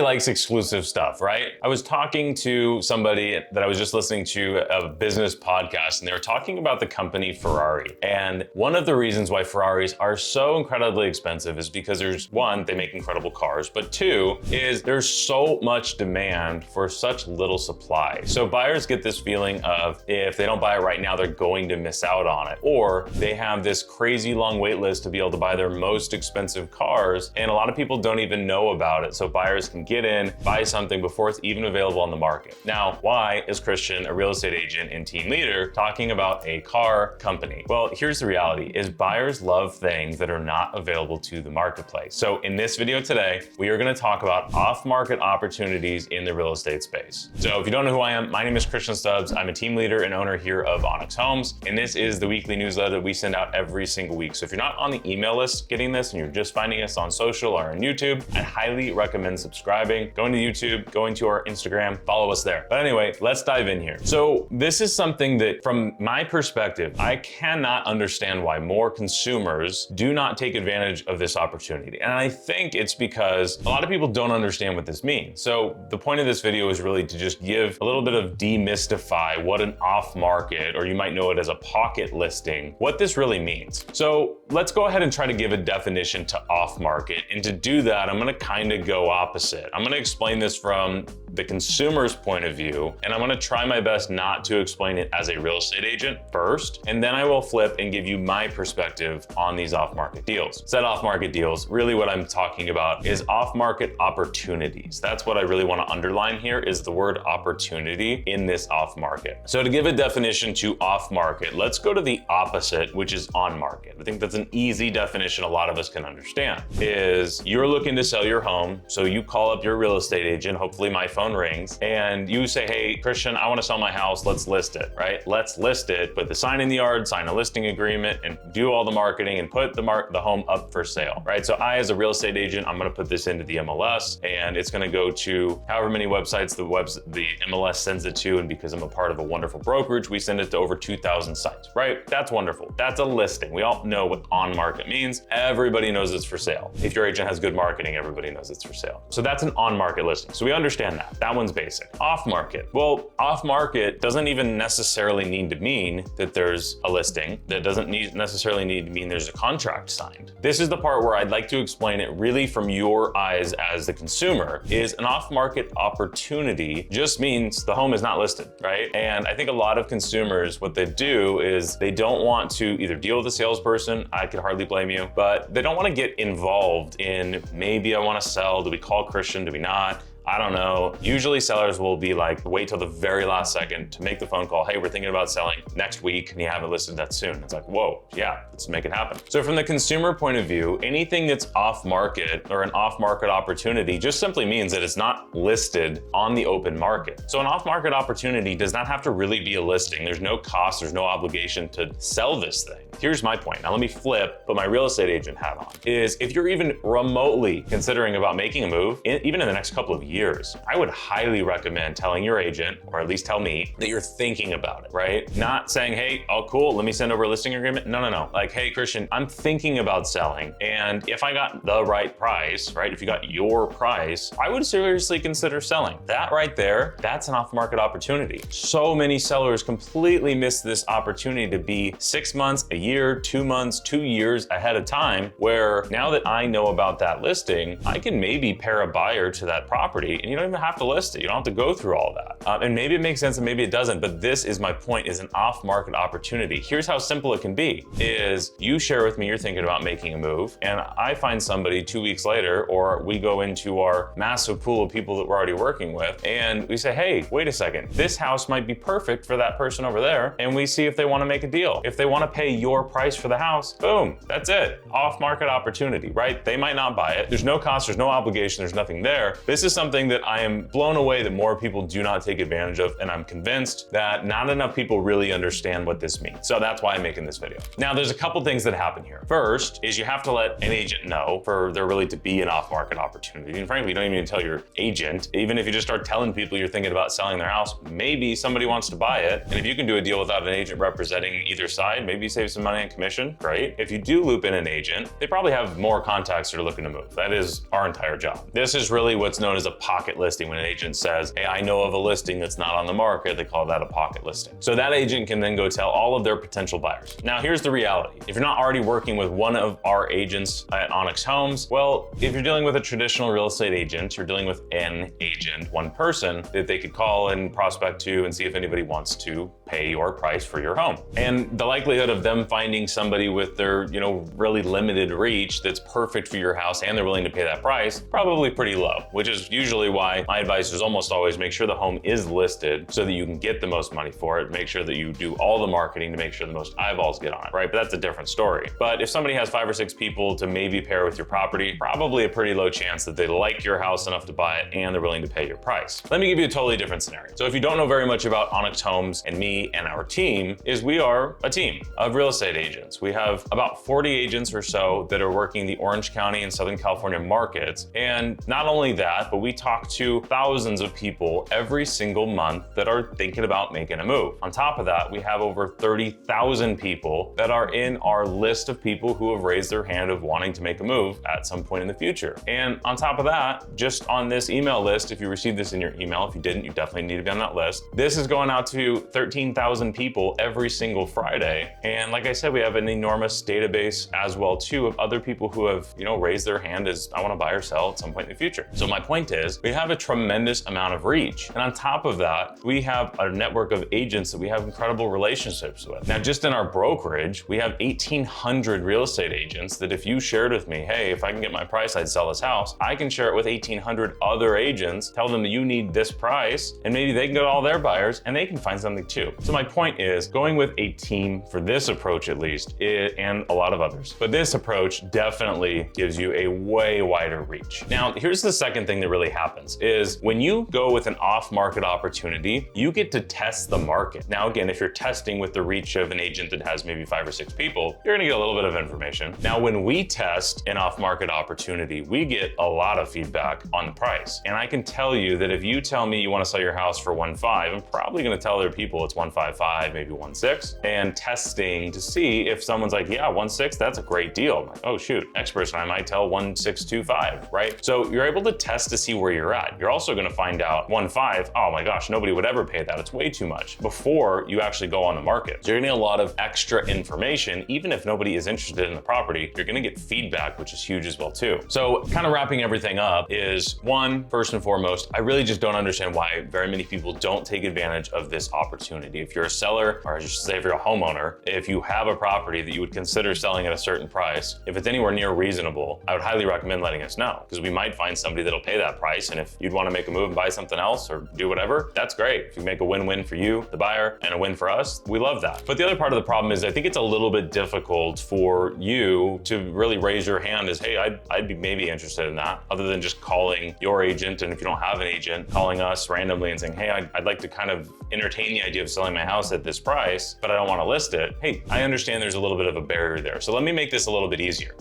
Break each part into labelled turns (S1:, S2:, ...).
S1: likes exclusive stuff, right? I was talking to somebody that I was just listening to a business podcast, and they were talking about the company Ferrari. And one of the reasons why Ferraris are so incredibly expensive is because there's one, they make incredible cars, but two is there's so much demand for such little supply. So buyers get this feeling of if they don't buy it right now, they're going to miss out on it. Or they have this crazy long wait list to be able to buy their most expensive cars, and a lot of people don't even know about it. So buyers can get in, buy something before it's even available on the market. Now, why is Christian, a real estate agent and team leader, talking about a car company? Well, here's the reality, is buyers love things that are not available to the marketplace. So in this video today, we are gonna talk about off-market opportunities in the real estate space. So if you don't know who I am, my name is Christian Stubbs. I'm a team leader and owner here of Onyx Homes, and this is the weekly newsletter we send out every single week. So if you're not on the email list getting this and you're just finding us on social or on YouTube, I highly recommend subscribing, going to YouTube, going to our Instagram, follow us there. But anyway, let's dive in here. So this is something that from my perspective, I cannot understand why more consumers do not take advantage of this opportunity. And I think it's because a lot of people don't understand what this means. So the point of this video is really to just give a little bit of demystify what an off-market, or you might know it as a pocket listing, what this really means. So let's go ahead and try to give a definition to off-market. And to do that, I'm gonna kind of go opposite. I'm gonna explain this from the consumer's point of view, and I'm gonna try my best not to explain it as a real estate agent first, and then I will flip and give you my perspective on these off-market deals. Said off-market deals, really what I'm talking about is off-market opportunities. That's what I really wanna underline here, is the word opportunity in this off-market. So to give a definition to off-market, let's go to the opposite, which is on-market. I think that's an easy definition a lot of us can understand, is you're looking to sell your home, so you call up your real estate agent, hopefully my phone rings, and you say, hey, Christian, I wanna sell my house, let's list it, right? Let's list it, put the sign in the yard, sign a listing agreement, and do all the marketing and put the home up for sale, right? So I, as a real estate agent, I'm gonna put this into the MLS, and it's gonna go to however many websites the MLS sends it to, and because I'm a part of a wonderful brokerage, we send it to over 2,000 sites, right? That's wonderful. That's a listing. We all know what on market means. Everybody knows it's for sale. If your agent has good marketing, everybody knows it's for sale. So that's an on market listing. So we understand that. That one's basic. Off market. Well, off market doesn't even necessarily need to mean that there's a listing. That doesn't necessarily need to mean there's a contract signed. This is the part where I'd like to explain it really from your eyes as the consumer, is an off market opportunity just means the home is not listed, right? And I think a lot of consumers, what they do is they don't want to either deal with a salesperson, I could hardly blame you, but they don't want to get involved in, maybe I want to sell, do we call Christian, do we not? I don't know. Usually sellers will be like, wait till the very last second to make the phone call. Hey, we're thinking about selling next week and you have it listed that soon. It's like, whoa, yeah, let's make it happen. So from the consumer point of view, anything that's off market or an off market opportunity just simply means that it's not listed on the open market. So an off market opportunity does not have to really be a listing. There's no cost, there's no obligation to sell this thing. Here's my point. Now let me put my real estate agent hat on, is if you're even remotely considering about making a move, even in the next couple of years, I would highly recommend telling your agent, or at least tell me, that you're thinking about it, right? Not saying, hey, oh cool, let me send over a listing agreement. No. Like, hey Christian, I'm thinking about selling, and if I got the right price, right? If you got your price, I would seriously consider selling. That right there, that's an off-market opportunity. So many sellers completely miss this opportunity to be 6 months, a year, 2 months, 2 years ahead of time, where now that I know about that listing, I can maybe pair a buyer to that property, and you don't even have to list it. You don't have to go through all that. And maybe it makes sense and maybe it doesn't, but this is my point, is an off-market opportunity. Here's how simple it can be, is you share with me you're thinking about making a move, and I find somebody 2 weeks later, or we go into our massive pool of people that we're already working with, and we say, hey, wait a second, this house might be perfect for that person over there, and we see if they want to make a deal. If they want to pay your price for the house, boom, that's it. Off-market opportunity, right? They might not buy it. There's no cost, there's no obligation, there's nothing there. This is something that I am blown away that more people do not take advantage of, and I'm convinced that not enough people really understand what this means. So that's why I'm making this video. Now, there's a couple things that happen here. First is you have to let an agent know for there really to be an off-market opportunity. And frankly, you don't even need to tell your agent. Even if you just start telling people you're thinking about selling their house, maybe somebody wants to buy it. And if you can do a deal without an agent representing either side, maybe you save some money on commission, great. If you do loop in an agent, they probably have more contacts that are looking to move. That is our entire job. This is really what's known as a pocket listing. When an agent says, hey, I know of a listing that's not on the market, they call that a pocket listing. So that agent can then go tell all of their potential buyers. Now, here's the reality. If you're not already working with one of our agents at Onyx Homes, well, if you're dealing with a traditional real estate agent, you're dealing with an agent, one person that they could call and prospect to and see if anybody wants to pay your price for your home. And the likelihood of them finding somebody with their, really limited reach that's perfect for your house and they're willing to pay that price, probably pretty low, which is usually why my advice is almost always make sure the home is listed so that you can get the most money for it. Make sure that you do all the marketing to make sure the most eyeballs get on it, right? But that's a different story. But if somebody has 5 or 6 people to maybe pair with your property, probably a pretty low chance that they like your house enough to buy it and they're willing to pay your price. Let me give you a totally different scenario. So if you don't know very much about Onyx Homes and me and our team, is we are a team of real estate agents. We have about 40 agents or so that are working the Orange County and Southern California markets. And not only that, but we talk to thousands of people every single month that are thinking about making a move. On top of that, we have over 30,000 people that are in our list of people who have raised their hand of wanting to make a move at some point in the future. And on top of that, just on this email list, if you received this in your email, if you didn't, you definitely need to be on that list. This is going out to 13,000 people every single Friday. And like I said, we have an enormous database as well too of other people who have, raised their hand as I want to buy or sell at some point in the future. So my point is we have a tremendous amount of reach. And on top of that, we have a network of agents that we have incredible relationships with. Now, just in our brokerage, we have 1,800 real estate agents that if you shared with me, hey, if I can get my price, I'd sell this house, I can share it with 1,800 other agents, tell them that you need this price, and maybe they can go to all their buyers and they can find something too. So my point is going with a team for this approach at least, and a lot of others. But this approach definitely gives you a way wider reach. Now, here's the second thing that really happens is when you go with an off-market opportunity, you get to test the market. Now, again, if you're testing with the reach of an agent that has maybe 5 or 6 people, you're gonna get a little bit of information. Now, when we test an off-market opportunity, we get a lot of feedback on the price. And I can tell you that if you tell me you wanna sell your house for 1.5, I'm probably gonna tell other people it's 1.55, maybe 1.6, and testing to see if someone's like, yeah, 1.6, that's a great deal. I'm like, oh shoot, next person I might tell 1.625, right? So you're able to test to see where you're at. You're also gonna find out 1.5, oh my gosh, nobody would ever pay that. It's way too much before you actually go on the market. So you're gonna get a lot of extra information. Even if nobody is interested in the property, you're gonna get feedback, which is huge as well too. So kind of wrapping everything up is one, first and foremost, I really just don't understand why very many people don't take advantage of this opportunity. If you're a seller, or I should say if you're a homeowner, if you have a property that you would consider selling at a certain price, if it's anywhere near reasonable, I would highly recommend letting us know because we might find somebody that'll pay that price. And if you'd want to make a move and buy something else or do whatever, that's great. If you make a win-win for you, the buyer, and a win for us, we love that. But the other part of the problem is I think it's a little bit difficult for you to really raise your hand as, hey, I'd be maybe interested in that, other than just calling your agent. And if you don't have an agent, calling us randomly and saying, hey, I'd like to kind of entertain the idea of selling my house at this price, but I don't want to list it. Hey, I understand there's a little bit of a barrier there. So let me make this a little bit easier.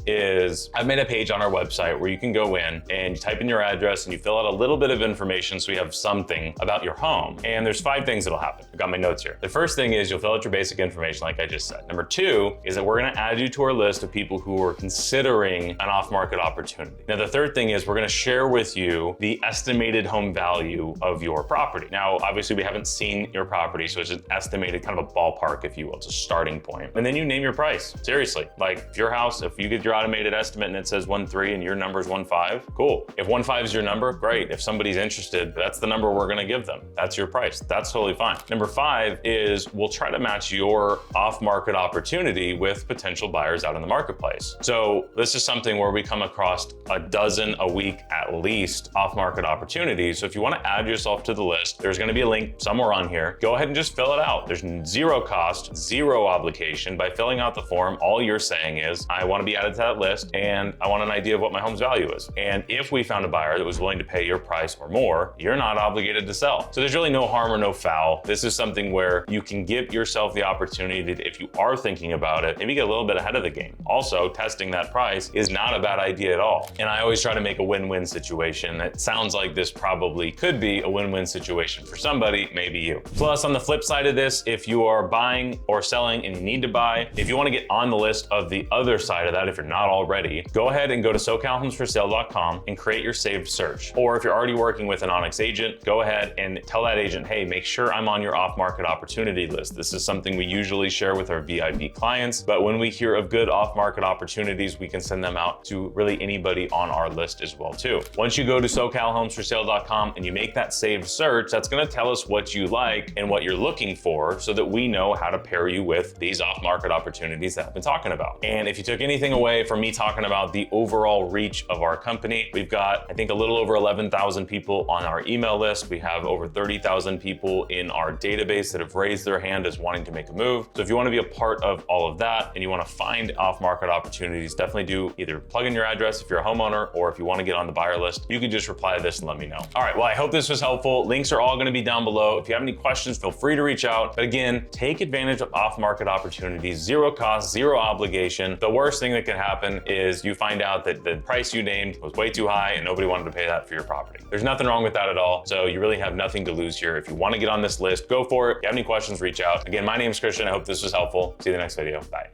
S1: I've made a page on our website where you can go in and you type in your address and you fill out a little bit of information so we have something about your home. And there's 5 things that'll happen. I've got my notes here. The first thing is you'll fill out your basic information like I just said. Number 2 is that we're gonna add you to our list of people who are considering an off-market opportunity. Now, the third thing is we're gonna share with you the estimated home value of your property. Now, obviously we haven't seen your property, so it's an estimated kind of a ballpark, if you will. It's a starting point. And then you name your price. Seriously, like if your house, if you get your automated estimate and it says 1.3 and your number is 1.5, cool. If 1.5 is your number, great. If somebody's interested, that's the number we're gonna give them. That's your price. That's totally fine. Number 5 is we'll try to match your off-market opportunity with potential buyers out in the marketplace. So this is something where we come across a dozen a week at least off-market opportunities. So if you wanna add yourself to the list, there's gonna be a link somewhere on here. Go ahead and just fill it out. There's 0 cost, 0 obligation. By filling out the form, all you're saying is, I wanna be added to that list and I want an idea of what my home's value is. And if we found a buyer that was willing to pay your price or more, you're not obligated to sell. So there's really no harm or no foul. This is something where you can give yourself the opportunity to, if you are thinking about it, maybe get a little bit ahead of the game. Also, testing that price is not a bad idea at all. And I always try to make a win-win situation. It sounds like this probably could be a win-win situation for somebody, maybe you. Plus, on the flip side of this, if you are buying or selling and you need to buy, if you want to get on the list of the other side of that, if you're not already, go ahead and go to SoCalHomesForSale.com and create your saved search. Or if you're already working with an Onyx agent, go ahead and tell that agent, hey, make sure I'm on your off-market opportunity list. This is something we usually share with our VIP clients, but when we hear of good off-market opportunities, we can send them out to really anybody on our list as well too. Once you go to SoCalHomesForSale.com and you make that saved search, that's gonna tell us what you like and what you're looking for so that we know how to pair you with these off-market opportunities that I've been talking about. And if you took anything away from me talking about the overall reach of our company, we've got, I think, a little over 11,000 people on our email list. We have over 30,000 people in our database that have raised their hand as wanting to make a move. So if you want to be a part of all of that and you want to find off-market opportunities, definitely do either plug in your address if you're a homeowner, or if you want to get on the buyer list, you can just reply to this and let me know. All right, well, I hope this was helpful. Links are all going to be down below. If you have any questions, feel free to reach out. But again, take advantage of off-market opportunities, zero cost, zero obligation. The worst thing that can happen is you find out that the price you named was way too high and nobody wanted to pay that for your property. There's nothing wrong with that at all. So you really have nothing to lose here. If you want to get on this list, go for it. If you have any questions, reach out. Again, my name is Christian. I hope this was helpful. See you in the next video. Bye.